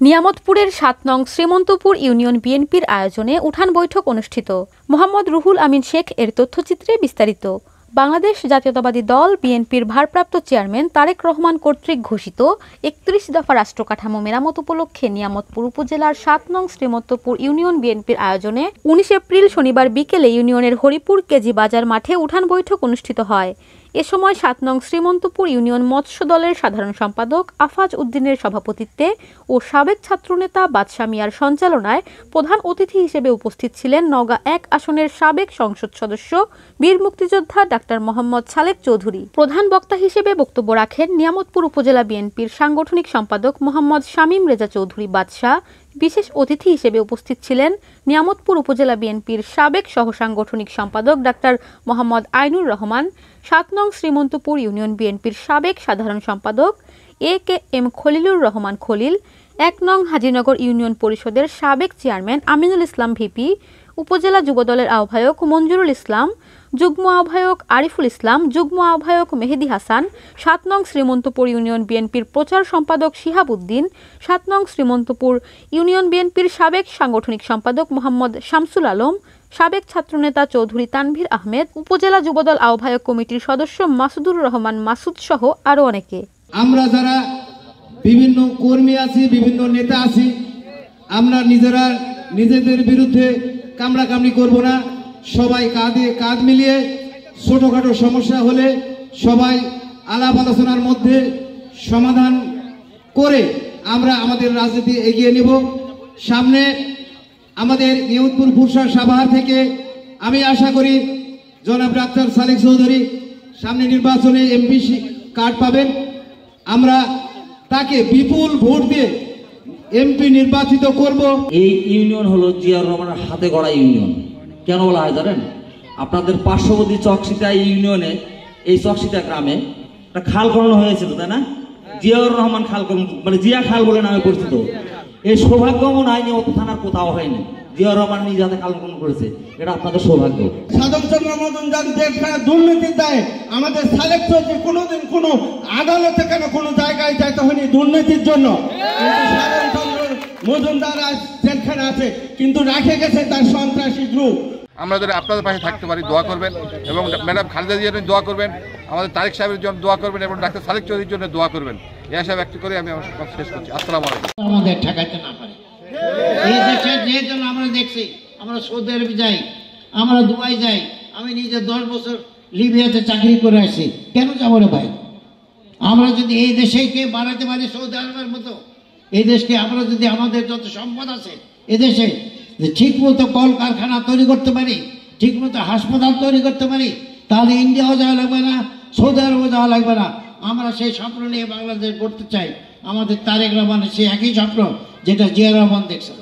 নিয়ামতপুরের ৭ নং শ্রীমন্তপুর ইউনিয়ন বিএনপির আয়োজনে উঠান বৈঠক অনুষ্ঠিত। মোহাম্মদ রুহুল আমিন শেখ এর তথ্যচিত্রে বিস্তারিত। বাংলাদেশ জাতীয়তাবাদী দল বিএনপির ভারপ্রাপ্ত চেয়ারম্যান তারেক রহমান কর্তৃক ঘোষিত ৩১ দফা রাষ্ট্র কাঠামো মেরামত উপলক্ষে নিয়ামতপুর উপজেলার ৭ নং শ্রীমন্তপুর ইউনিয়ন বিএনপির আয়োজনে ১৯ এপ্রিল শনিবার বিকেলে ইউনিয়নের হরিপুর কেজি বাজার মাঠে উঠান বৈঠক অনুষ্ঠিত হয়। এ সময় ৭ নং শ্রীমন্তপুর ইউনিয়ন মৎস্য দলের সাধারণ সম্পাদক আফাজ উদ্দিনের সভাপতিত্বে ও সাবেক ছাত্রনেতা বাদশা মিয়ার সঞ্চালনায় প্রধান অতিথি হিসেবে উপস্থিত ছিলেন নওগাঁ ১ আসনের সাবেক সংসদ সদস্য বীর মুক্তিযোদ্ধা ডাক্তার মোহাম্মদ সালেক চৌধুরী। প্রধান বক্তা হিসেবে বক্তব্য রাখেন নিয়ামতপুর উপজেলা বিএনপির সাংগঠনিক সম্পাদক মোহাম্মদ শামীম রেজা চৌধুরী বাদশা। বিশেষ অতিথি হিসেবে উপস্থিত ছিলেন নিয়ামতপুর উপজেলা বিএনপির সাবেক সহসাংগঠনিক সম্পাদক ডাক্তার মোহাম্মদ আইনুর রহমান, ৭ নং শ্রীমন্তপুর ইউনিয়ন বিএনপির সাবেক সাধারণ সম্পাদক এ.কে.এম. খলিলুর রহমান খলিল, ১ নং হাজিনগর ইউনিয়ন পরিষদের সাবেক চেয়ারম্যান আমিনুল ইসলাম ভিপি, উপজেলা যুবদলের আহ্বায়ক মঞ্জুরুল ইসলাম, যুগ্ম আহ্বায়ক আরিফুল ইসলাম, যুগ্ম আহ্বায়ক মেহেদি হাসান, ৭ নং শ্রীমন্তপুর ইউনিয়ন বিএনপির প্রচার সম্পাদক শিহাব উদ্দিন, ৭ নং শ্রীমন্তপুর ইউনিয়ন বিএনপির সাবেক সাংগঠনিক সম্পাদক মোহাম্মদ শামসুল আলম, সাবেক ছাত্রনেতা চৌধুরী তানভীর আহমেদ, উপজেলা যুবদল আহ্বায়ক কমিটির সদস্য মাসুদুর রহমান মাসুদ সহ আরো অনেকে। আমরা যারা বিভিন্ন কর্মী আছি, বিভিন্ন নেতা আছি, আমরা নিজেদের বিরুদ্ধে কামড়াকামড়ি করব না। সবাই কাঁধে কাঁধ মিলিয়ে ছোটখাটো সমস্যা হলে সবাই আলাপ আলোচনার মধ্যে সমাধান করে আমরা আমাদের রাজনীতি এগিয়ে নেব। সামনে আমাদের নিয়ামতপুর ফুরসা সাভার থেকে আমি আশা করি জনাব ডাক্তার সালেক চৌধুরী সামনে নির্বাচনে এমপি কার্ড পাবেন। আমরা তাকে বিপুল ভোট দিয়ে এমপি নির্বাচিত করব। এই ইউনিয়ন হলো জিয়াউর রহমানের হাতে গড়া ইউনিয়ন। কেন বলা হয় জানেন? আপনাদের পার্শ্ববর্তী চকশিতা ইউনিয়নে, এই চকশিতা গ্রামে একটা খাল খনন হয়েছিল, তাই না? জিয়াউর রহমান খাল খনন, মানে জিয়া খাল বলে নামে পরিচিত। এই সৌভাগ্য মনে হয় নিয়ত থানার কোথাও হয়নি। জিয়াউর রহমান নিজ হাতে খাল খনন করেছে, এটা আপনাদের সৌভাগ্য। সাধনচন্দ্র মজুমদার যেখানে দুর্নীতির দায়ে আমাদের সালেক চৌধুরী কোনোদিন কোনো আদালতে কেন কোনো জায়গায় যাইতে হয়নি দুর্নীতির জন্য। মজুমদার আজ জেলখানে আছে, কিন্তু রাখে গেছে তার সন্ত্রাসী গ্রুপ। আমরা যদি আপনাদের পাশে থাকতে পারি, দোয়া করবেন, এবং ম্যাডাম খালেদা জিয়ার জন্য দোয়া করবেন, আমাদের তারেক সাহেবের জন্য দোয়া করবেন, এবং ডাক্তার সালেক চৌধুরীর জন্য দোয়া করবেন। এই আশা ব্যক্ত করে আমি আমার কথা শেষ করছি। আসসালামু আলাইকুম। আমাদের ঠেকাইতে না পারে এই দেশের যে জন্য আমরা দেখছি, আমরা সৌদি আরবে যাই, আমরা দুবাই যাই। আমি নিজে 10 বছর লিবিয়াতে চাকরি করে আসছি। কেন যাবো রে ভাই? আমরা যদি এই দেশেকে বাড়াতে পারি সৌদি আরবের মতো, এই দেশকে আমরা যদি আমাদের যত সম্পদ আছে এদেশে ঠিক মতো কলকারখানা তৈরি করতে পারি, ঠিক মতো হাসপাতাল তৈরি করতে পারি, তাহলে ইন্ডিয়াও যাওয়া লাগবে না, সৌদি আরবও যাওয়া লাগবে না। আমরা সেই স্বপ্ন নিয়ে বাংলাদেশ গড়তে চাই। আমাদের তারেক রহমানের সেই একই স্বপ্ন যেটা জিয়া রহমান দেখছে।